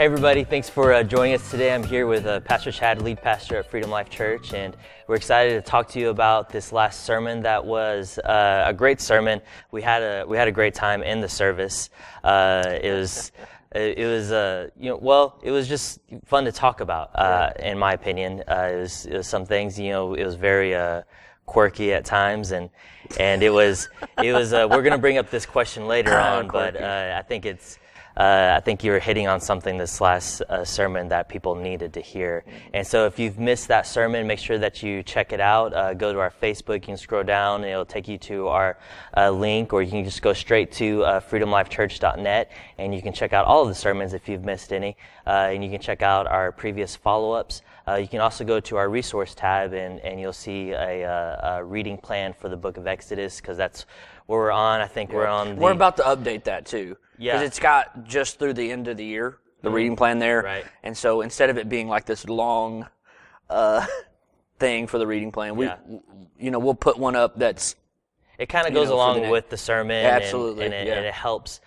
Hey everybody, thanks for joining us today. I'm here with Pastor Chad, lead pastor at Freedom Life Church, and we're excited to talk to you about this last sermon that was a great sermon. We had a great time in the service. It was just fun to talk about, in my opinion. It was some things, it was very quirky at times, and it was we're going to bring up this question later on, but I think you were hitting on something this last sermon that people needed to hear. And so if you've missed that sermon, make sure that you check it out. Go to our Facebook. You can scroll down, and it'll take you to our link, or you can just go straight to freedomlifechurch.net, and you can check out all of the sermons if you've missed any. And you can check out our previous follow-ups. You can also go to our resource tab, and you'll see a reading plan for the book of Exodus, because that's where we're on. I think we're on We're about to update that too. Yeah. Because it's got just through the end of the year, the reading plan there. Right. And so instead of it being like this long thing for the reading plan, we'll put one up that's... It kind of goes along with the sermon. Absolutely. And it helps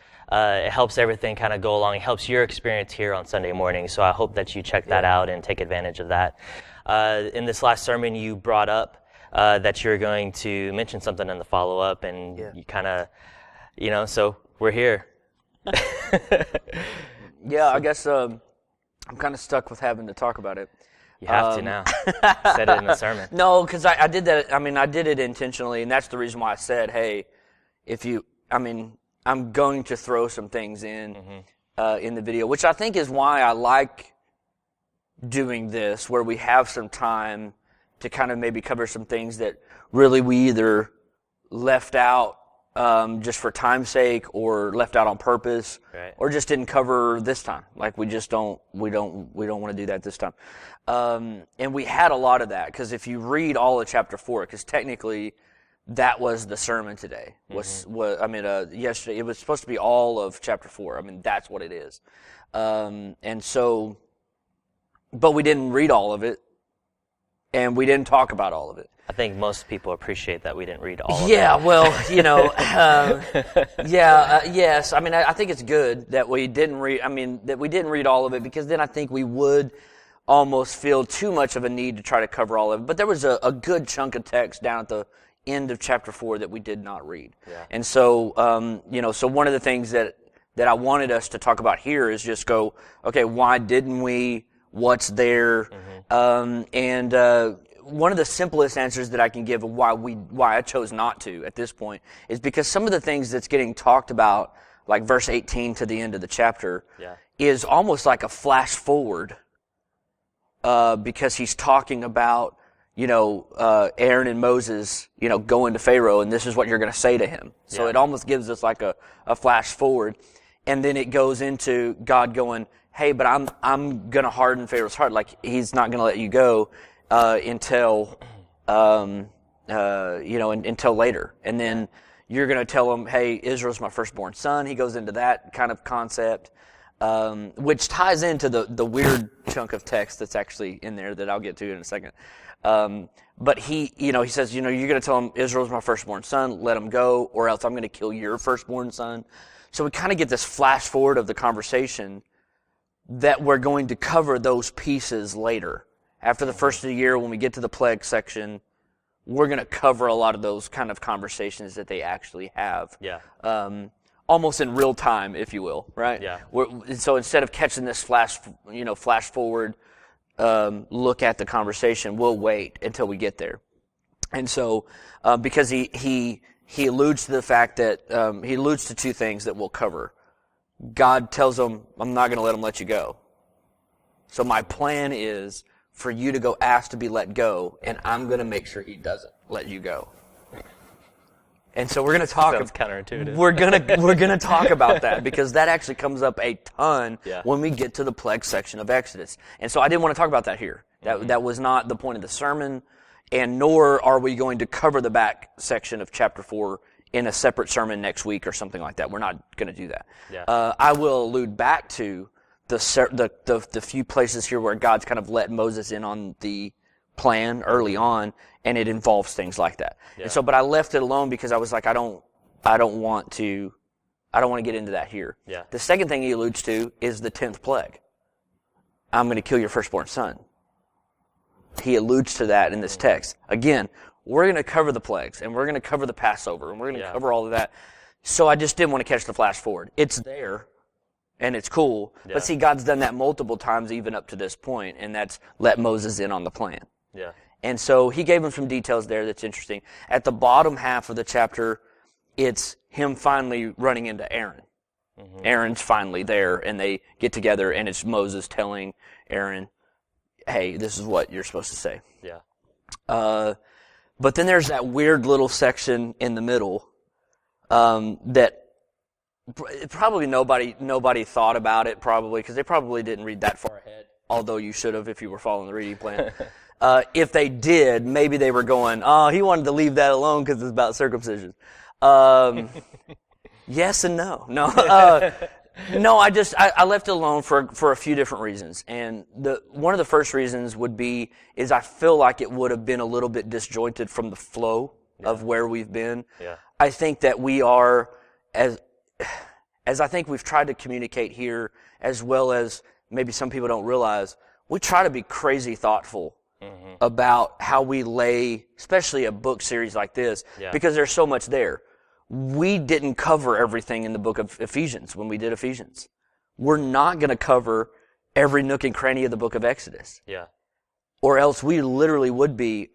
everything kind of go along. It helps your experience here on Sunday morning. So I hope that you check that out and take advantage of that. In this last sermon, you brought up that you're going to mention something in the follow-up, and you kind of, so we're here. I guess I'm kind of stuck with having to talk about it. You have to now. Said it in the sermon. No, because I did that. I mean, I did it intentionally, and that's the reason why I said, hey, I'm going to throw some things in the video, which I think is why I like doing this, where we have some time to kind of maybe cover some things that really we either left out just for time's sake, or left out on purpose, or just didn't cover this time. Like we don't want to do that this time. And we had a lot of that, because if you read all of chapter 4, because technically that was the sermon today. Yesterday it was supposed to be all of chapter 4. I mean, that's what it is. And so, but we didn't read all of it, and we didn't talk about all of it. I think most people appreciate that we didn't read all of it. Yeah, well, yes. I mean, I think it's good that we didn't read all of it, because then I think we would almost feel too much of a need to try to cover all of it. But there was a good chunk of text down at the end of chapter 4 that we did not read. Yeah. And so, so one of the things that I wanted us to talk about here is just go, okay, why didn't we? What's there? One of the simplest answers that I can give of why I chose not to at this point is because some of the things that's getting talked about, like verse 18 to the end of the chapter, is almost like a flash forward, because he's talking about, Aaron and Moses, going to Pharaoh, and this is what you're going to say to him. So it almost gives us like a flash forward, and then it goes into God going, hey, but I'm going to harden Pharaoh's heart, like he's not going to let you go until later. And then you're going to tell him, hey, Israel's my firstborn son. He goes into that kind of concept, which ties into the weird chunk of text that's actually in there that I'll get to in a second. But he says, you're going to tell him Israel's my firstborn son, let him go, or else I'm going to kill your firstborn son. So we kind of get this flash forward of the conversation that we're going to cover those pieces later. After the first of the year, when we get to the plague section, we're going to cover a lot of those kind of conversations that they actually have. Yeah. Almost in real time, if you will, right? Yeah. So instead of catching this flash forward look at the conversation, we'll wait until we get there. And so, because he alludes to the fact that he alludes to two things that we'll cover. God tells him, I'm not going to let him let you go. So my plan is for you to go ask to be let go, and I'm going to make sure he doesn't let you go. And so we're going to talk. Sounds counterintuitive. We're gonna talk about that, because that actually comes up a ton when we get to the plague section of Exodus. And so I didn't want to talk about that here. That was not the point of the sermon, and nor are we going to cover the back section of chapter 4 in a separate sermon next week or something like that. We're not going to do that. Yeah. I will allude back to the few places here where God's kind of let Moses in on the plan early on, and it involves things like that. Yeah. And so, but I left it alone because I was like, I don't want to get into that here. Yeah. The second thing he alludes to is the 10th plague. I'm going to kill your firstborn son. He alludes to that in this text. Again, we're going to cover the plagues, and we're going to cover the Passover, and we're going to cover all of that. So I just didn't want to catch the flash forward. It's there, and it's cool. Yeah. But see, God's done that multiple times even up to this point, and that's let Moses in on the plan. Yeah. And so he gave him some details there that's interesting. At the bottom half of the chapter, it's him finally running into Aaron. Mm-hmm. Aaron's finally there, and they get together, and it's Moses telling Aaron, hey, this is what you're supposed to say. Yeah. But then there's that weird little section in the middle that probably nobody thought about it, probably, because they probably didn't read that far ahead, although you should have if you were following the reading plan. If they did, maybe they were going, oh, he wanted to leave that alone because it's about circumcision. Yes and no. No, no. I left it alone for a few different reasons, and one of the first reasons would be is I feel like it would have been a little bit disjointed from the flow of where we've been. Yeah. I think that we are as I think we've tried to communicate here, as well as maybe some people don't realize, we try to be crazy thoughtful about how we lay, especially a book series like this, because there's so much there. We didn't cover everything in the book of Ephesians when we did Ephesians. We're not going to cover every nook and cranny of the book of Exodus. Yeah. Or else we literally would be,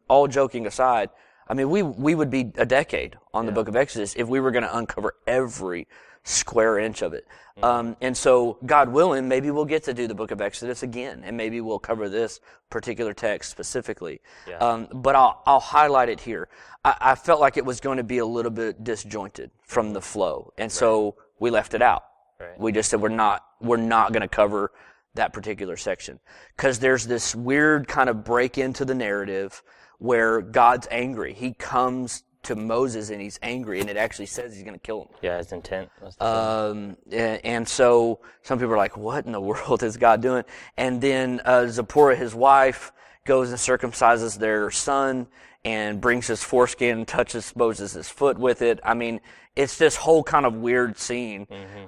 all joking aside, I mean, we would be a decade on the book of Exodus if we were going to uncover every square inch of it. And so, God willing, maybe we'll get to do the book of Exodus again, and maybe we'll cover this particular text specifically. Yeah. But I'll highlight it here. I felt like it was going to be a little bit disjointed from the flow, and so we left it out. Right. We just said we're not going to cover that particular section because there's this weird kind of break into the narrative where God's angry. He comes to Moses and he's angry, and it actually says he's going to kill him. Yeah, his intent. And so some people are like, what in the world is God doing? And then Zipporah, his wife, goes and circumcises their son and brings his foreskin and touches Moses' foot with it. I mean, it's this whole kind of weird scene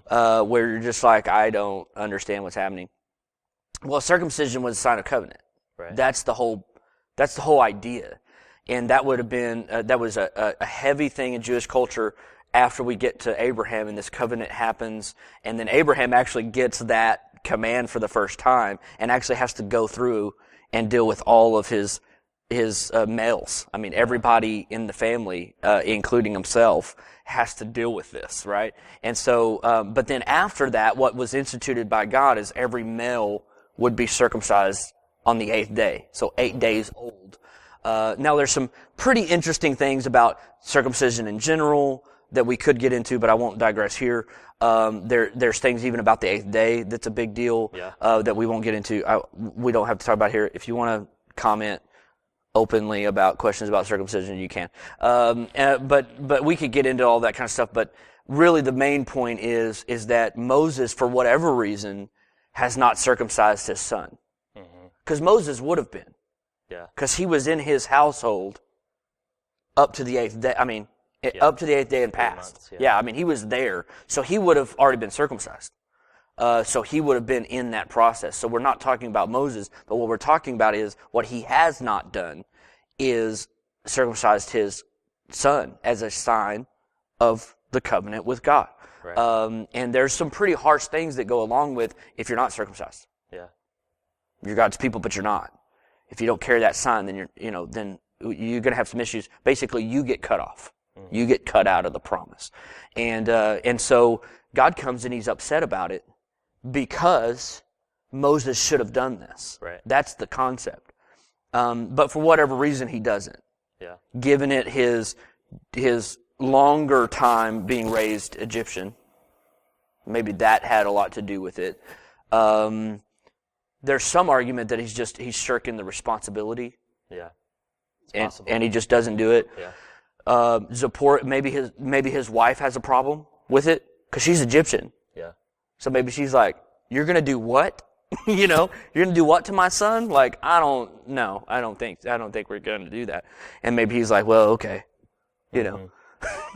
where you're just like, I don't understand what's happening. Well, circumcision was a sign of covenant. Right. That's the whole idea. And that would have been, that was a heavy thing in Jewish culture after we get to Abraham and this covenant happens. And then Abraham actually gets that command for the first time and actually has to go through and deal with all of his males. I mean, everybody in the family, including himself, has to deal with this, right? And so, but then after that, what was instituted by God is every male would be circumcised on the 8th day. So 8 days old. Now there's some pretty interesting things about circumcision in general that we could get into, but I won't digress here. There's things even about the 8th day that's a big deal, that we won't get into. We don't have to talk about here. If you want to comment openly about questions about circumcision, you can. But we could get into all that kind of stuff, but really the main point is that Moses, for whatever reason, has not circumcised his son. Because Moses would have been. Yeah. Because he was in his household up to the 8th day. I mean, up to the 8th day and past. Months, I mean, he was there. So he would have already been circumcised. So he would have been in that process. So we're not talking about Moses, but what we're talking about is what he has not done is circumcised his son as a sign of the covenant with God. Right. And there's some pretty harsh things that go along with if you're not circumcised. Yeah. You're God's people, but you're not. If you don't carry that sign, then then you're going to have some issues. Basically, you get cut off. You get cut out of the promise. And so God comes and he's upset about it because Moses should have done this. Right. That's the concept. But for whatever reason, he doesn't. Yeah. Given it his longer time being raised Egyptian, maybe that had a lot to do with it. There's some argument that he's shirking the responsibility. Yeah. And he just doesn't do it. Yeah. Zipporah, maybe his wife has a problem with it because she's Egyptian. Yeah. So maybe she's like, "You're gonna do what? You're gonna do what to my son? Like, I don't think we're gonna do that." And maybe he's like, "Well, okay, Yeah.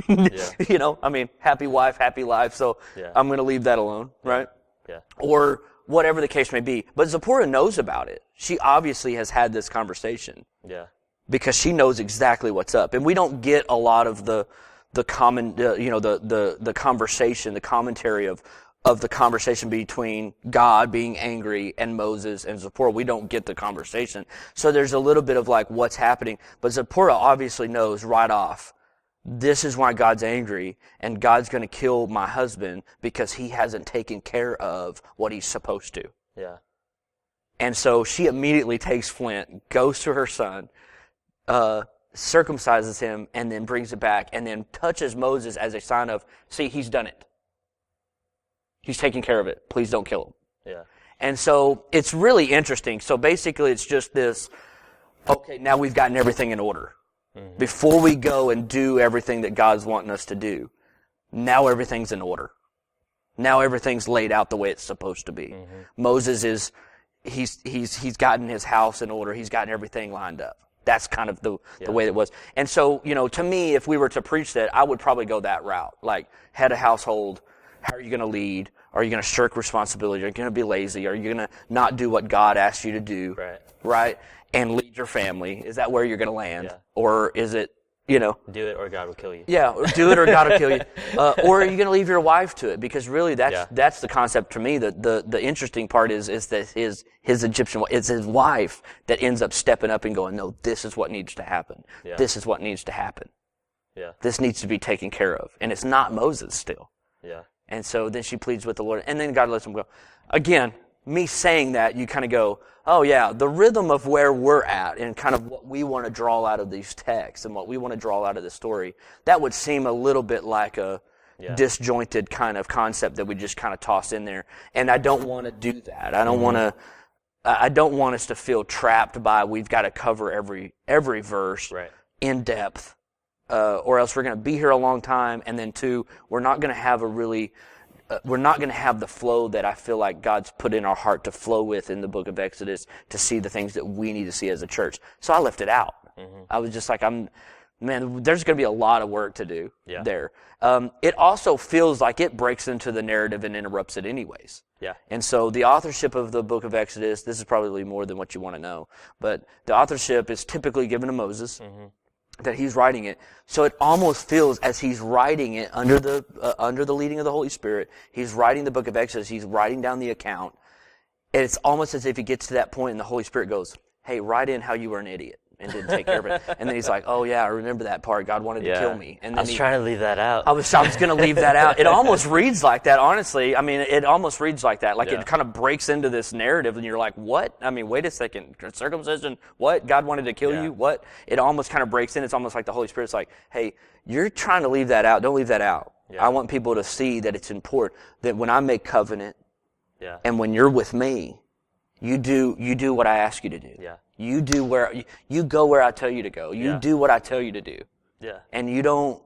I mean, happy wife, happy life. So I'm gonna leave that alone, right?" Yeah. Or whatever the case may be. But Zipporah knows about it. She obviously has had this conversation. Yeah. Because she knows exactly what's up. And we don't get a lot of the common, the conversation, the commentary of the conversation between God being angry and Moses and Zipporah. We don't get the conversation. So there's a little bit of like what's happening. But Zipporah obviously knows right off, this is why God's angry, and God's going to kill my husband because he hasn't taken care of what he's supposed to. Yeah. And so she immediately takes flint, goes to her son, circumcises him, and then brings it back, and then touches Moses as a sign of, see, he's done it. He's taking care of it. Please don't kill him. Yeah. And so it's really interesting. So basically it's just this, okay, now we've gotten everything in order. Mm-hmm. Before we go and do everything that God's wanting us to do, now everything's in order. Now everything's laid out the way it's supposed to be. Mm-hmm. Moses he's gotten his house in order. He's gotten everything lined up. That's kind of the way it was. And so, to me, if we were to preach that, I would probably go that route. Like, head of household, how are you going to lead? Are you going to shirk responsibility? Are you going to be lazy? Are you going to not do what God asked you to do? Right? And lead your family. Is that where you're going to land? Yeah. Or is it, do it or God will kill you. Yeah, do it or God will kill you. Or are you going to leave your wife to it? Because really, that's the concept to me. The interesting part is that his Egyptian, it's his wife that ends up stepping up and going, no, this is what needs to happen. Yeah. This is what needs to happen. Yeah. This needs to be taken care of. And it's not Moses still. Yeah. And so then she pleads with the Lord, and then God lets him go. Again, me saying that, you kind of go, oh yeah, the rhythm of where we're at and kind of what we want to draw out of these texts and what we want to draw out of the story, that would seem a little bit like a disjointed kind of concept that we just kind of toss in there. And I don't want to do that. I don't want us to feel trapped by we've got to cover every verse in depth, or else we're going to be here a long time. And then two, we're not going to have we're not going to have the flow that I feel like God's put in our heart to flow with in the book of Exodus to see the things that we need to see as a church. So I left it out. Mm-hmm. I was just like, there's going to be a lot of work to do there. It also feels like it breaks into the narrative and interrupts it anyways. Yeah. And so the authorship of the book of Exodus, this is probably more than what you want to know, but the authorship is typically given to Moses. Mm-hmm. That he's writing it, so it almost feels as he's writing it under the leading of the Holy Spirit. He's writing the book of Exodus. He's writing down the account, and it's almost as if he gets to that point, and the Holy Spirit goes, "Hey, write in how you were an idiot and didn't take care of it." And then he's like, "Oh yeah, I remember that part. God wanted to kill me." And then I was trying to leave that out. I was going to leave that out. It almost reads like that, honestly. I mean, it almost reads like that. Like it kind of breaks into this narrative, and you're like, "What?" I mean, wait a second. Circumcision? What? God wanted to kill you? What? It almost kind of breaks in. It's almost like the Holy Spirit's like, "Hey, you're trying to leave that out. Don't leave that out. I want people to see that it's important that when I make covenant, and when you're with me, you do what I ask you to do. Yeah. You go where I tell you to go. You do what I tell you to do. Yeah. And you don't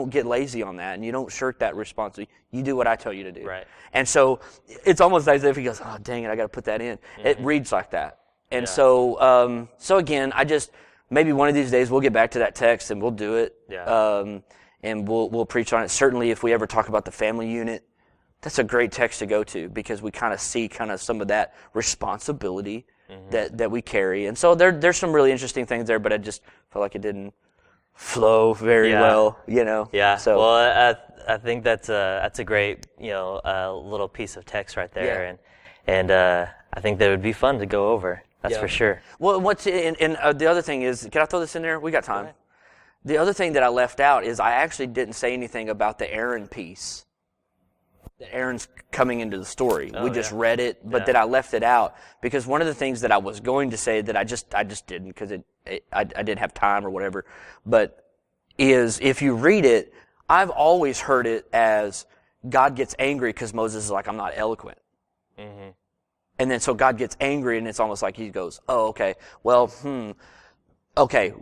get lazy on that, and you don't shirk that responsibility. You do what I tell you to do. Right. And so it's almost as if he goes, "Oh, dang it, I got to put that in." Mm-hmm. It reads like that. And so again, maybe one of these days we'll get back to that text and we'll do it. Yeah. And we'll preach on it. Certainly, if we ever talk about the family unit, that's a great text to go to because we kind of see some of that responsibility that we carry. And so there's some really interesting things there, but I just felt like it didn't flow very well, Yeah. So, well, I think that's a great, little piece of text right there. And I think that would be fun to go over. That's for sure. Well, the other thing is, can I throw this in there? We got time. The other thing that I left out is I actually didn't say anything about the Aaron piece. That Aaron's coming into the story. We just read it, but then I left it out because one of the things that I was going to say that I just didn't because I didn't have time or whatever, but is if you read it, I've always heard it as God gets angry because Moses is like, "I'm not eloquent." Mm-hmm. And then so God gets angry and it's almost like he goes, "Oh, okay, well, okay,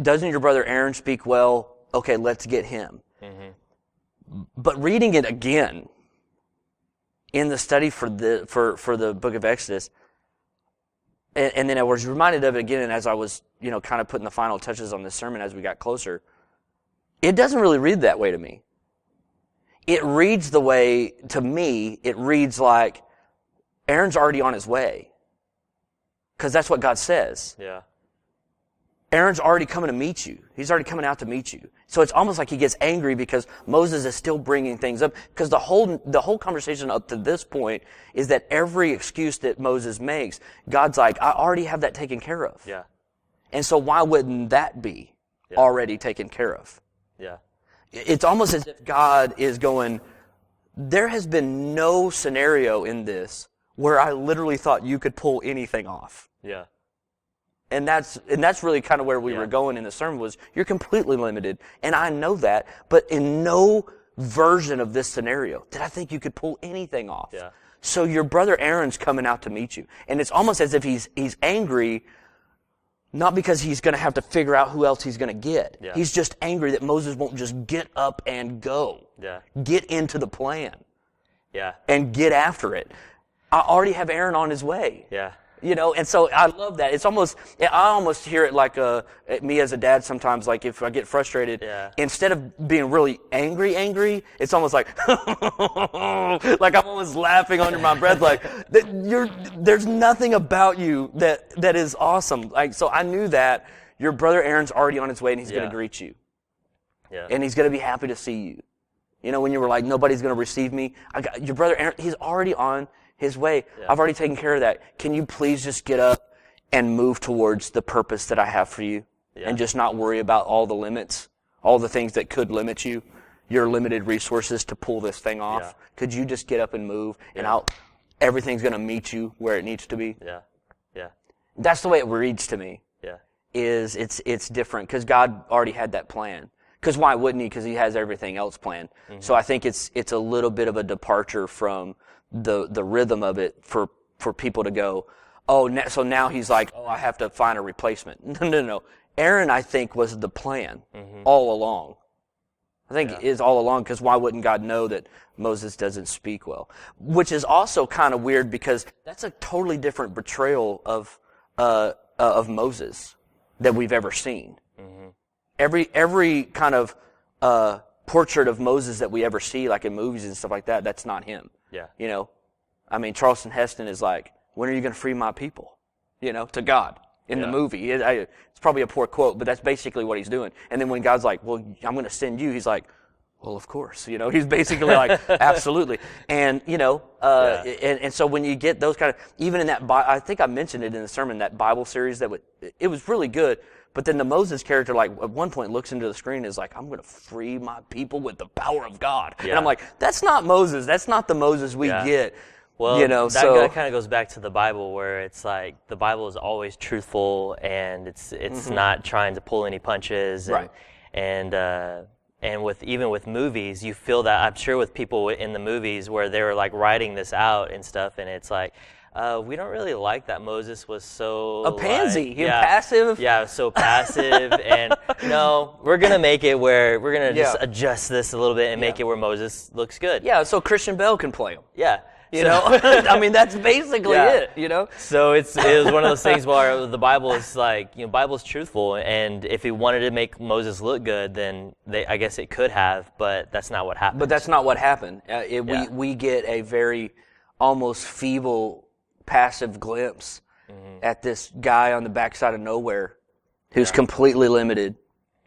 doesn't your brother Aaron speak well? Okay, let's get him." Mm-hmm. But reading it again, in the study for the book of Exodus, and then I was reminded of it again as I was, kind of putting the final touches on this sermon as we got closer. It doesn't really read that way to me. it reads the way, to me, it reads like Aaron's already on his way. Because that's what God says. Yeah. Aaron's already coming to meet you. He's already coming out to meet you. So it's almost like he gets angry because Moses is still bringing things up. Because the whole conversation up to this point is that every excuse that Moses makes, God's like, I already have that taken care of. Yeah. And so why wouldn't that be already taken care of? Yeah. It's almost as if God is going, there has been no scenario in this where I literally thought you could pull anything off. Yeah. And that's really kind of where we were going in the sermon was, you're completely limited. And I know that, but in no version of this scenario did I think you could pull anything off. Yeah. So your brother Aaron's coming out to meet you. And it's almost as if he's angry, not because he's going to have to figure out who else he's going to get. Yeah. He's just angry that Moses won't just get up and go. Yeah. Get into the plan. Yeah. And get after it. I already have Aaron on his way. Yeah. You know, and so I love that. It's almost, I almost hear it like me as a dad sometimes, like if I get frustrated, instead of being really angry, it's almost like, like I'm almost laughing under my breath, like, there's nothing about you that is awesome. Like, so I knew that your brother Aaron's already on his way and he's going to greet you. Yeah. And he's going to be happy to see you. You know, when you were like, nobody's going to receive me, your brother Aaron, he's already on his way. Yeah. I've already taken care of that. Can you please just get up and move towards the purpose that I have for you? Yeah. And just not worry about all the limits, all the things that could limit you, your limited resources to pull this thing off. Yeah. Could you just get up and move and everything's going to meet you where it needs to be? Yeah. Yeah. That's the way it reads to me. Yeah. Is it's different because God already had that plan. Because why wouldn't he? Because he has everything else planned. Mm-hmm. So I think it's a little bit of a departure from the rhythm of it for people to go, so now he's like, I have to find a replacement. No. Aaron, I think, was the plan all along. I think it is all along, because why wouldn't God know that Moses doesn't speak well? Which is also kind of weird because that's a totally different portrayal of Moses that we've ever seen. Mm-hmm. Every kind of portrait of Moses that we ever see, like in movies and stuff like that, that's not him. Yeah. You know, I mean, Charleston Heston is like, when are you going to free my people? You know, to God in the movie. It's probably a poor quote, but that's basically what he's doing. And then when God's like, well, I'm going to send you, he's like, well, of course. You know, he's basically like, absolutely. And, you know, and so when you get those kind of, even in that, I think I mentioned it in the sermon, that Bible series it was really good. But then the Moses character, like, at one point looks into the screen and is like, I'm going to free my people with the power of God. Yeah. And I'm like, that's not Moses. That's not the Moses we get. Well, you know, that kind of goes back to the Bible, where it's like the Bible is always truthful and it's not trying to pull any punches. And, and even with movies, you feel that, I'm sure, with people in the movies where they were like writing this out and stuff, and it's like, we don't really like that Moses was so a pansy, passive. Yeah, so passive, and no, we're gonna make it where we're gonna just adjust this a little bit and make it where Moses looks good. Yeah, so Christian Bale can play him. Yeah, you know, I mean that's basically it. You know, so it was one of those things where the Bible is like, Bible is truthful, and if he wanted to make Moses look good, then I guess it could have, but that's not what happened. But that's not what happened. We get a very almost feeble, passive glimpse at this guy on the backside of nowhere who's completely limited.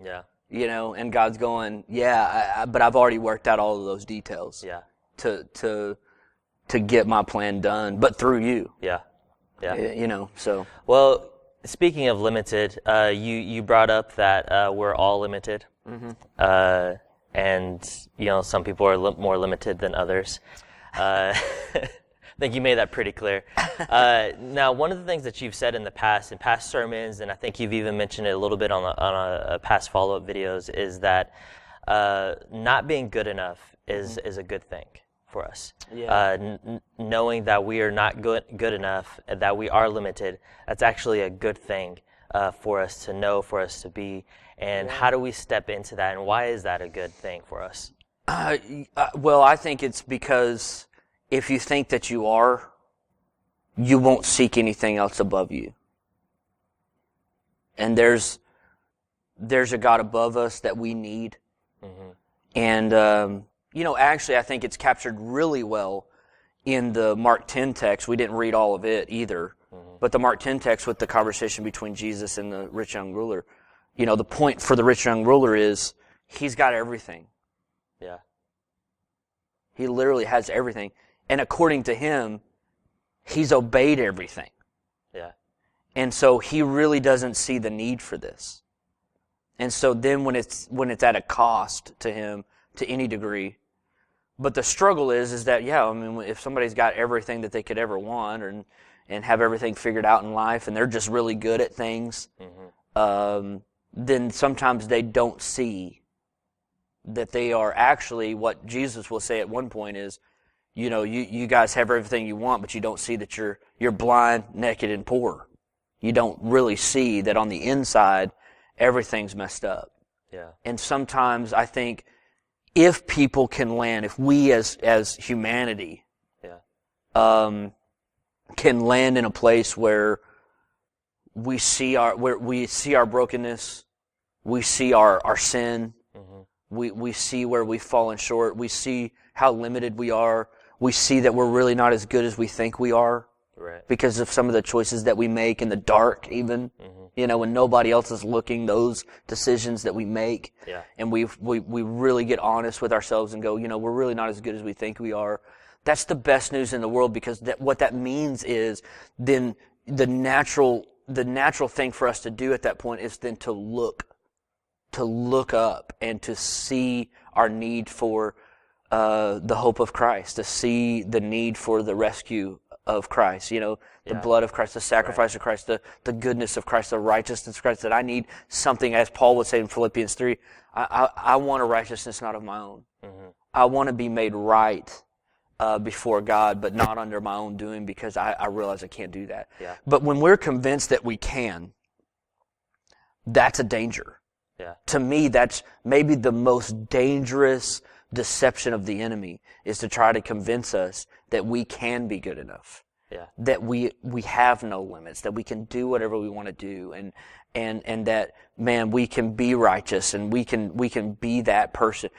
Yeah. You know, and God's going, but I've already worked out all of those details. Yeah. To get my plan done, but through you. Yeah. Yeah. You know, so. Well, speaking of limited, you brought up that we're all limited. Mm-hmm. And, some people are more limited than others. I think you made that pretty clear. Now, one of the things that you've said in the past, in past sermons, and I think you've even mentioned it a little bit on a past follow-up videos, is that not being good enough is a good thing for us. Yeah. Knowing that we are not good enough, that we are limited, that's actually a good thing for us to know, for us to be. And how do we step into that, and why is that a good thing for us? Well, I think it's because if you think that you are, you won't seek anything else above you. And there's a God above us that we need. Mm-hmm. And Actually, I think it's captured really well in the Mark 10 text. We didn't read all of it either, but the Mark 10 text with the conversation between Jesus and the rich young ruler, the point for the rich young ruler is he's got everything. Yeah. He literally has everything. And according to him, he's obeyed everything. Yeah. And so he really doesn't see the need for this. And so then when it's at a cost to him to any degree, but the struggle is that, if somebody's got everything that they could ever want and have everything figured out in life and they're just really good at things, then sometimes they don't see that they are actually, what Jesus will say at one point is, you guys have everything you want, but you don't see that you're blind, naked, and poor. You don't really see that on the inside, everything's messed up. Yeah. And sometimes I think if people can land, if we as humanity can land in a place where we see our brokenness, we see our sin, we see where we've fallen short, we see how limited we are, we see that we're really not as good as we think we are. Right. Because of some of the choices that we make in the dark, even, when nobody else is looking, those decisions that we make, and we really get honest with ourselves and go, we're really not as good as we think we are. That's the best news in the world, because what that means is then the natural thing for us to do at that point is then to look up and to see our need for the hope of Christ, to see the need for the rescue of Christ, the blood of Christ, the sacrifice of Christ, the goodness of Christ, the righteousness of Christ, that I need something, as Paul would say in Philippians 3, I want a righteousness not of my own. I want to be made right before God, but not under my own doing, because I realize I can't do that. Yeah. But when we're convinced that we can, that's a danger. Yeah. To me, that's maybe the most dangerous deception of the enemy, is to try to convince us that we can be good enough. Yeah. That we have no limits, that we can do whatever we want to do, and that, man, we can be righteous and we can be that person.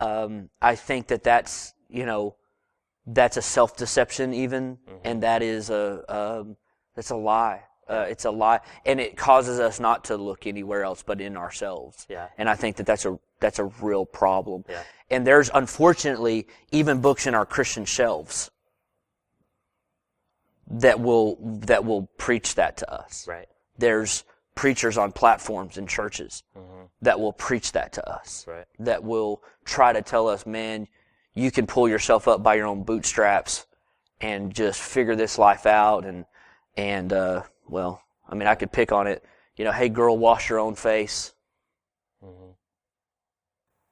I think that's a self-deception even, and that is that's a lie. It's a lie, and it causes us not to look anywhere else but in ourselves. Yeah. And I think that's a real problem. Yeah. And there's, unfortunately, even books in our Christian shelves that will preach that to us. Right. There's preachers on platforms in churches that will preach that to us. Right. That will try to tell us, man, you can pull yourself up by your own bootstraps and just figure this life out. And I could pick on it. Hey, girl, wash your own face.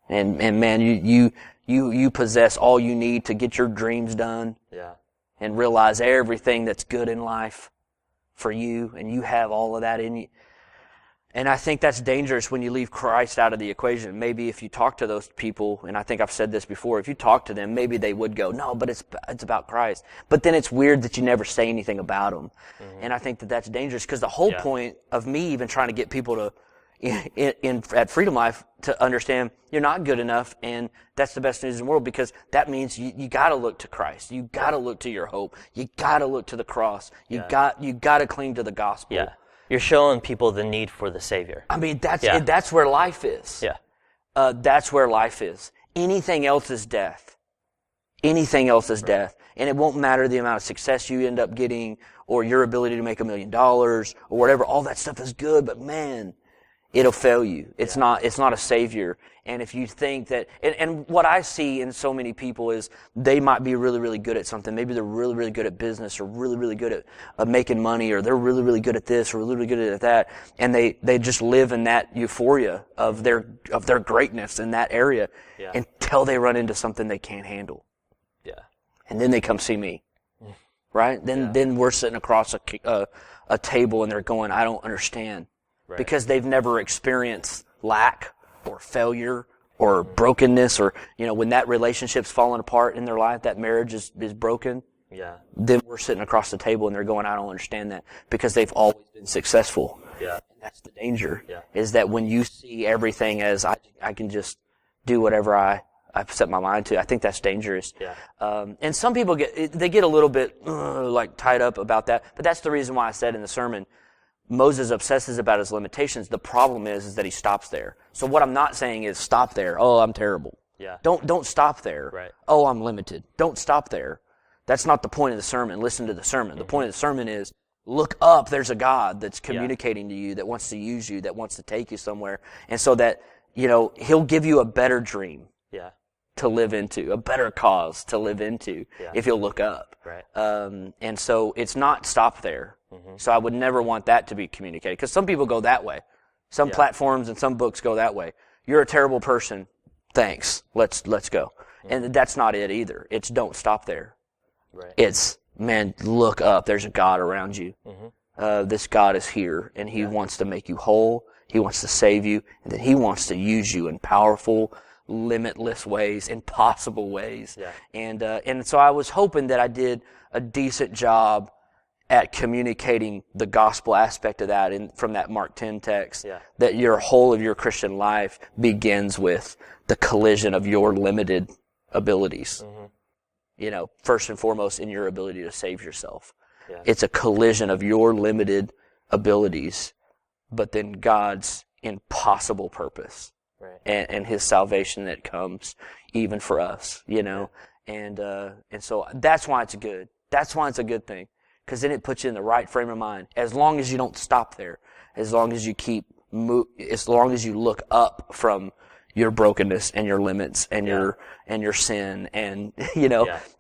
And man, you possess all you need to get your dreams done. Yeah. And realize everything that's good in life for you, and you have all of that in you. And I think that's dangerous when you leave Christ out of the equation. Maybe if you talk to those people, and I think I've said this before, if you talk to them, maybe they would go, no, but it's about Christ. But then it's weird that you never say anything about him. And I think that's dangerous, because the whole point of me even trying to get people to at Freedom Life to understand you're not good enough, and that's the best news in the world, because that means you got to look to Christ. You got to look to your hope. You got to look to the cross. You got to cling to the gospel. Yeah. You're showing people the need for the Savior. I mean, that's where life is. Yeah. That's where life is. Anything else is death. Anything else is death. And it won't matter the amount of success you end up getting, or your ability to make $1 million, or whatever. All that stuff is good, but man, it'll fail you. It's not a savior. And if you think that, and what I see in so many people is they might be really, really good at something. Maybe they're really, really good at business, or really, really good at making money, or they're really, really good at this, or really, really good at that. And they just live in that euphoria of their greatness in that area until they run into something they can't handle. Yeah. And then they come see me. Right? Then we're sitting across a table and they're going, I don't understand. Right. Because they've never experienced lack or failure or brokenness, or, when that relationship's fallen apart in their life, that marriage is broken. Yeah. Then we're sitting across the table and they're going, I don't understand that, because they've always been successful. Yeah. And that's the danger. Yeah. Is that when you see everything as I can just do whatever I I've set my mind to. I think that's dangerous. Yeah. And some people get a little bit like tied up about that. But that's the reason why I said in the sermon, Moses obsesses about his limitations. The problem is that he stops there. So what I'm not saying is stop there. Oh, I'm terrible. Yeah. Don't stop there. Right. Oh, I'm limited. Don't stop there. That's not the point of the sermon. Listen to the sermon. The point of the sermon is look up. There's a God that's communicating to you, that wants to use you, that wants to take you somewhere. And so that, he'll give you a better dream to live into, a better cause to live into if you'll look up. Right. And so it's not stop there. So I would never want that to be communicated, because some people go that way. Some platforms and some books go that way. You're a terrible person. Thanks. Let's go. And that's not it either. It's don't stop there. Right. It's, man, look up. There's a God around you. This God is here, and he wants to make you whole. He wants to save you, and then he wants to use you in powerful, limitless ways, impossible ways. Yeah. And so I was hoping that I did a decent job at communicating the gospel aspect of that from that Mark 10 text, that your whole of your Christian life begins with the collision of your limited abilities. First and foremost in your ability to save yourself. Yeah. It's a collision of your limited abilities, but then God's impossible purpose and his salvation that comes even for us, and so that's why it's good. That's why it's a good thing. Because then it puts you in the right frame of mind. As long as you don't stop there, as long as you as long as you look up from your brokenness and your limits and your sin, and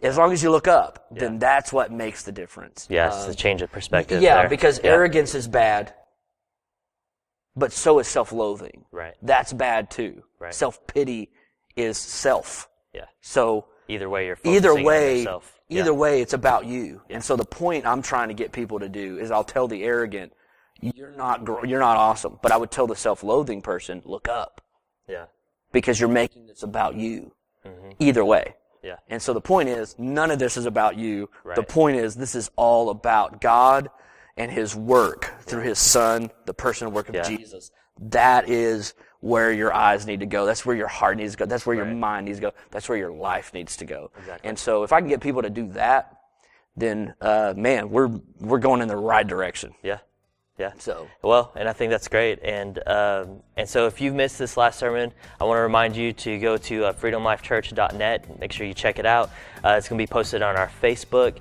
as long as you look up, then that's what makes the difference. Yes, the change of perspective. Yeah, because arrogance is bad, but so is self-loathing. Right. That's bad too. Right. Self-pity is self. Yeah. So either way, you're focusing on yourself. Either way, it's about you. And so the point I'm trying to get people to do is I'll tell the arrogant, you're not awesome. But I would tell the self-loathing person, look up. Yeah. Because you're making this about you. Either way. Yeah. And so the point is, none of this is about you. Right. The point is, this is all about God and his work through his son, the person and work of Jesus. That is where your eyes need to go. That's where your heart needs to go. That's where your mind needs to go. That's where your life needs to go. Exactly. And so if I can get people to do that, then, man, we're going in the right direction. Yeah. Yeah. So well, and I think that's great. And so if you've missed this last sermon, I want to remind you to go to freedomlifechurch.net. Make sure you check it out. It's going to be posted on our Facebook.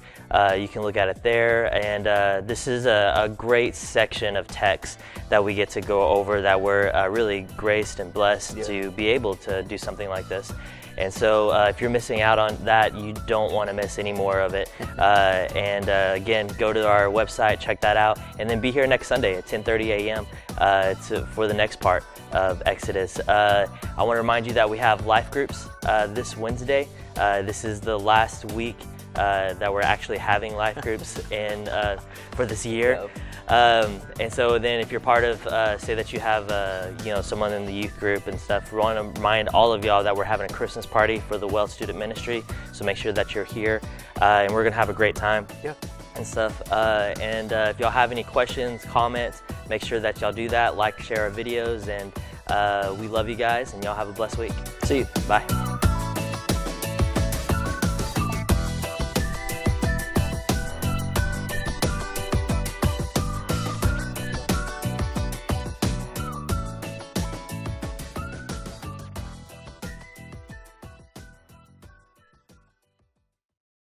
You can look at it there. And this is a great section of text that we get to go over, that we're really graced and blessed to be able to do something like this. And so if you're missing out on that, you don't want to miss any more of it. Again, go to our website, check that out, and then be here next Sunday at 10:30 a.m. For the next part of Exodus. I want to remind you that we have life groups this Wednesday. This is the last week that we're actually having life groups for this year. And so then if you're part of, say that you have, someone in the youth group and stuff, we want to remind all of y'all that we're having a Christmas party for the Well Student Ministry. So make sure that you're here, and we're going to have a great time and stuff. If y'all have any questions, comments, make sure that y'all do that, like, share our videos, and we love you guys, and y'all have a blessed week. See you. Bye.